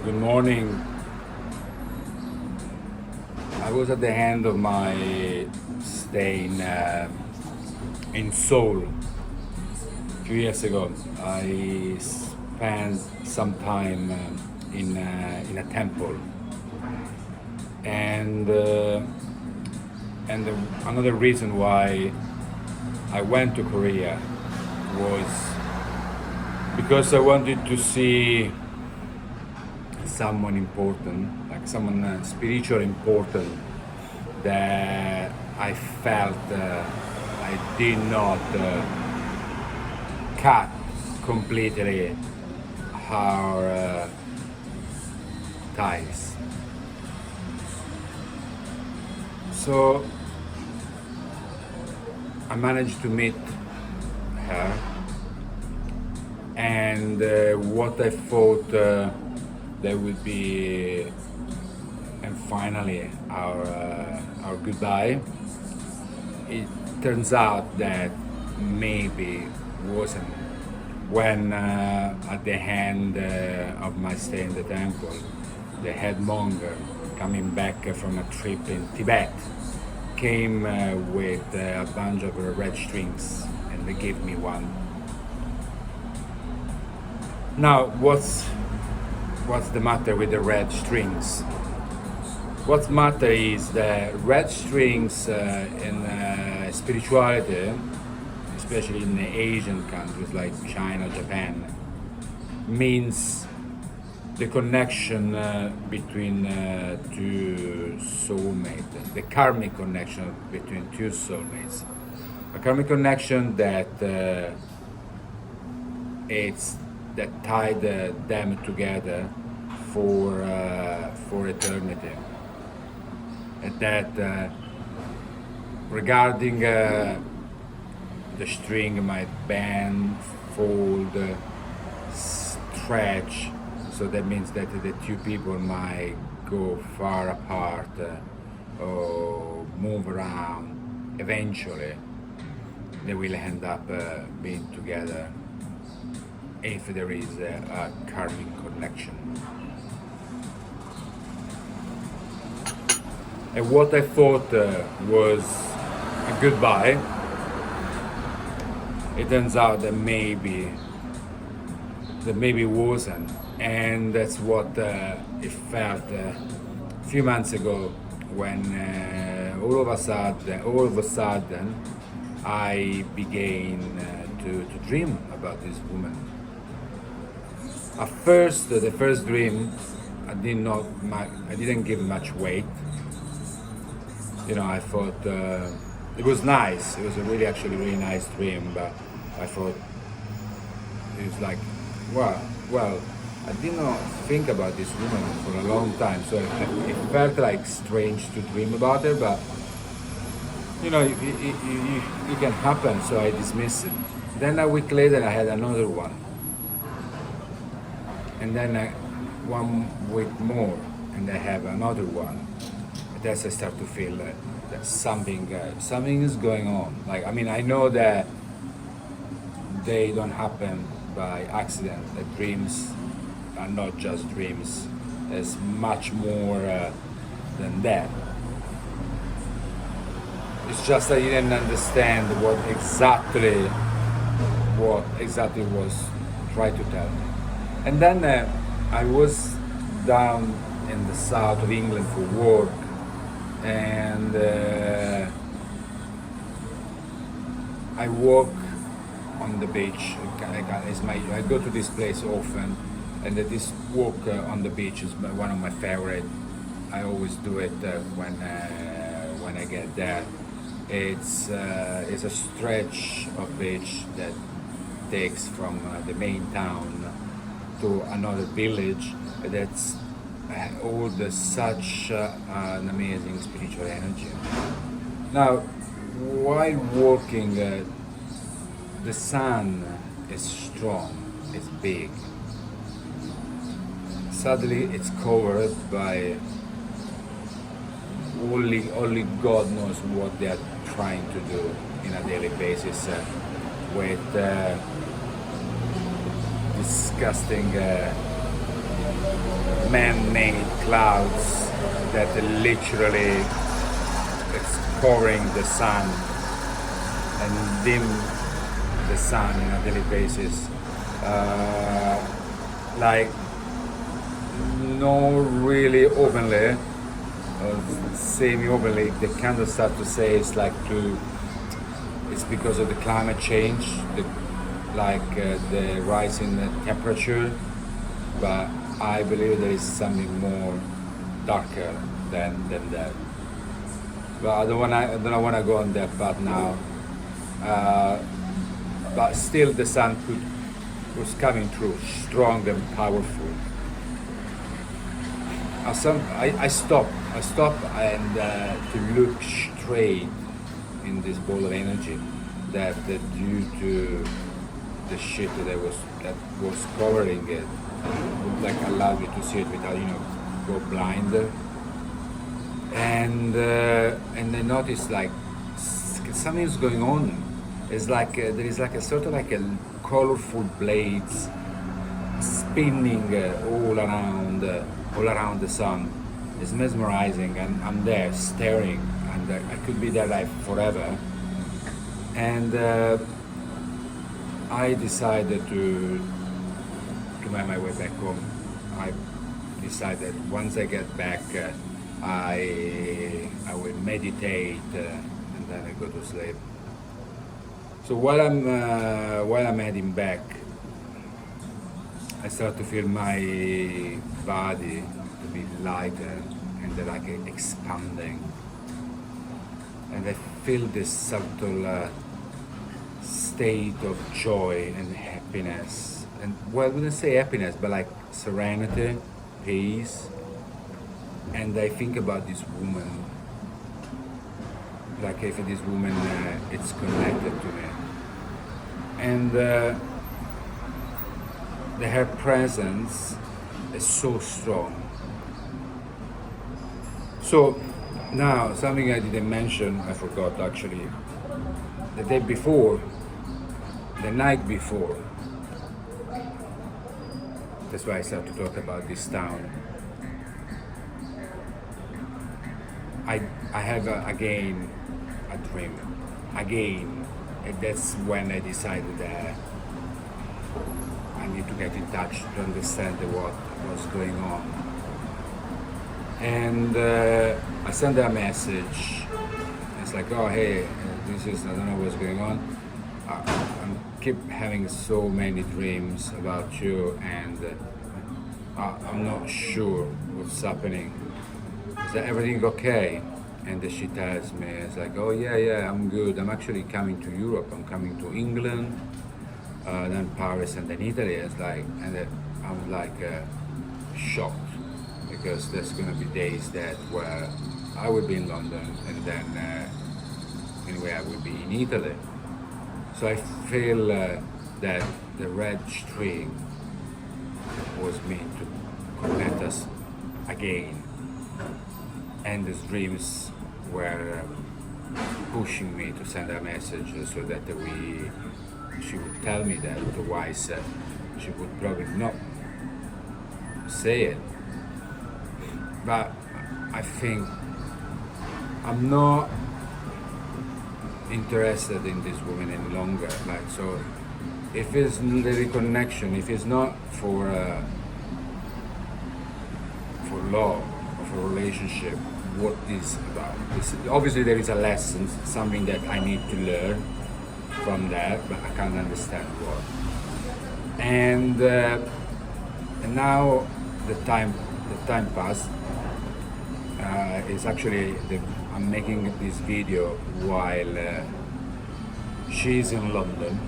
Good morning. I was at the end of my stay in Seoul a few years ago. I spent some time in a temple, and another reason why I went to Korea was because I wanted to see someone important, like someone spiritual important that I felt I did not cut completely our ties. So I managed to meet her, and what I thought that would be, and finally our goodbye. It turns out that maybe wasn't. When at the end of my stay in the temple, the head monk coming back from a trip in Tibet came with a bunch of red strings, and they gave me one. Now, what's the matter with the red strings? What's matter is the red strings in spirituality, especially in the Asian countries like China, Japan, means the connection between two soulmates, the karmic connection between two soulmates, a karmic connection that that tied them together for eternity, and that regarding the string might bend, fold, stretch, so that means that the two people might go far apart or move around. Eventually they will end up being together if there is a karmic connection. And what I thought was a goodbye, it turns out that maybe wasn't, and that's what it felt a few months ago when all of a sudden I began to dream about this woman. At first, the first dream, I didn't give much weight. I thought it was nice. It was a really nice dream, but I thought it was like, well, I did not think about this woman for a long time, so it felt like strange to dream about her, but it can happen, so I dismissed it. Then a week later, I had another one, and then 1 week more, and I have another one. That's I start to feel that something is going on. I know that they don't happen by accident. That dreams are not just dreams. There's much more than that. It's just I didn't understand what exactly was trying to tell me. And then I was down in the south of England for work, and I walk on the beach. I go to this place often, and this walk on the beach is one of my favorite. I always do it when I get there. It's a stretch of beach that takes from the main town to another village that's holds such an amazing spiritual energy. Now, while walking, the sun is strong, it's big. Suddenly, it's covered by only God knows what they are trying to do in a daily basis with disgusting man-made clouds that literally is covering the sun and dim the sun on a daily basis. Like no really openly, semi-openly, they kind of start to say it's because of the climate change, the rise in the temperature, but I believe there is something more darker than that. But I don't wanna go on that path now. But still, the sun was coming through, strong and powerful. I stopped and to look straight in this ball of energy that due to the shit that was covering it would allow me to see it without go blind. And I noticed something's going on. It's there is a sort of a colorful blades spinning all around the sun. It's mesmerizing, and I'm there staring, and I could be there forever. And I decided to make my way back home. I decided once I get back, I will meditate, and then I go to sleep. So while I'm heading back, I start to feel my body to be lighter and expanding, and I feel this subtle state of joy and happiness, and I wouldn't say happiness, but serenity, peace. And I think about this woman, if this woman it's connected to me, and her presence is so strong. So now, something I didn't mention, I forgot actually, the night before, that's why I started to talk about this town. I have again a dream, and that's when I decided that I need to get in touch to understand what was going on. And I sent her a message. It's oh hey, I don't know what's going on. I keep having so many dreams about you, and I'm not sure what's happening. Is everything okay? And she tells me, it's oh yeah, I'm good. I'm actually coming to Europe. I'm coming to England, then Paris, and then Italy. And I'm shocked, because there's gonna be days where I will be in London, and then anyway I will be in Italy. So I feel that the red string was meant to connect us again. And these dreams were pushing me to send a message so that she would tell me that, otherwise she would probably not say it. But I think I'm not interested in this woman any longer. So if it's the reconnection, if it's not for love, for relationship, what is about this? Obviously there is a lesson, something that I need to learn from that, but I can't understand what. And now the time passed. It's actually I'm making this video while she's in London.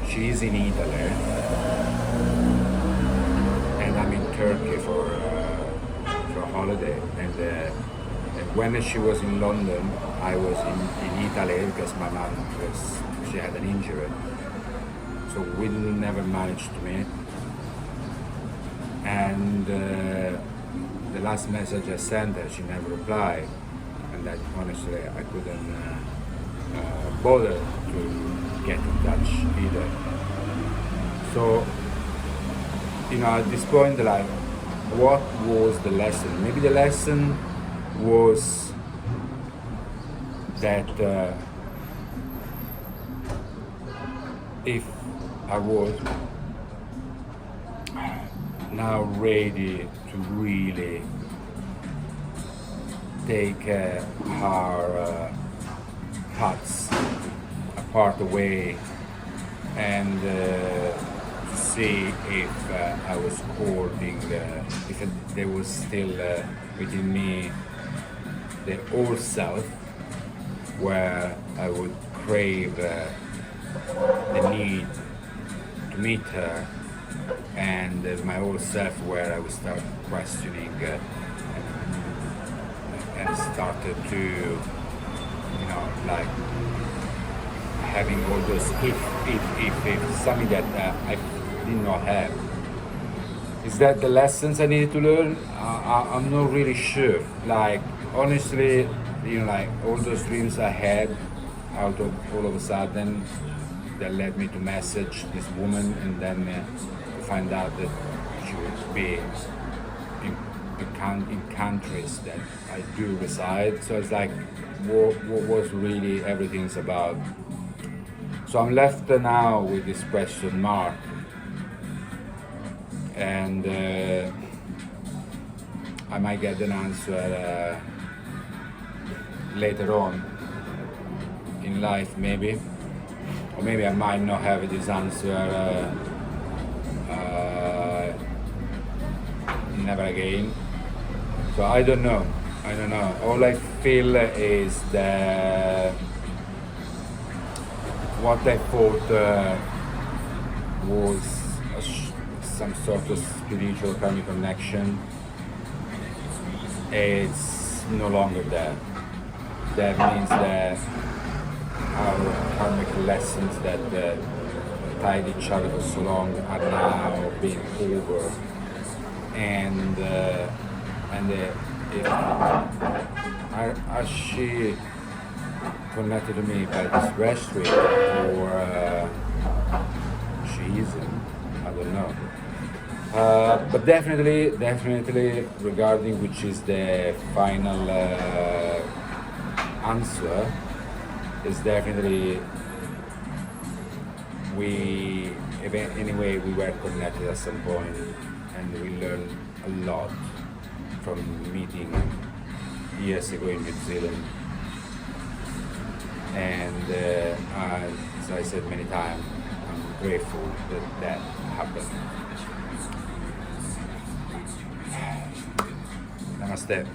She's in Italy, and I'm in Turkey for a holiday. And when she was in London, I was in Italy because my mom she had an injury, so we never managed to meet. And the last message I sent her, she never replied, and honestly I couldn't bother to get in touch either. So at this point, like, what was the lesson? Maybe the lesson was that if I was now ready to really take our huts apart away and see if I was holding, if there was still within me the old self, where I would crave the need to meet her, and my old self, where I would start questioning and started to, like having all those if, something that I did not have. Is that the lessons I needed to learn? I'm not really sure. Like, honestly, like all those dreams I had out of all of a sudden that led me to message this woman, and then to find out that she would be in countries that I do reside. So it's like, what was really everything's about? So I'm left now with this question mark, and I might get an answer later on in life, maybe, or maybe I might not have this answer never again. So I don't know. All I feel is that what I thought was some sort of spiritual karmic connection, it's no longer there. That means that our karmic lessons that tied each other for so long are now being over, and are she connected to me by this registry, or she isn't? I don't know. But definitely, regarding which is the final answer, is definitely we were connected at some point, and we learned a lot from meeting years ago in New Zealand. And as I said many times, I'm grateful that happened. Namaste.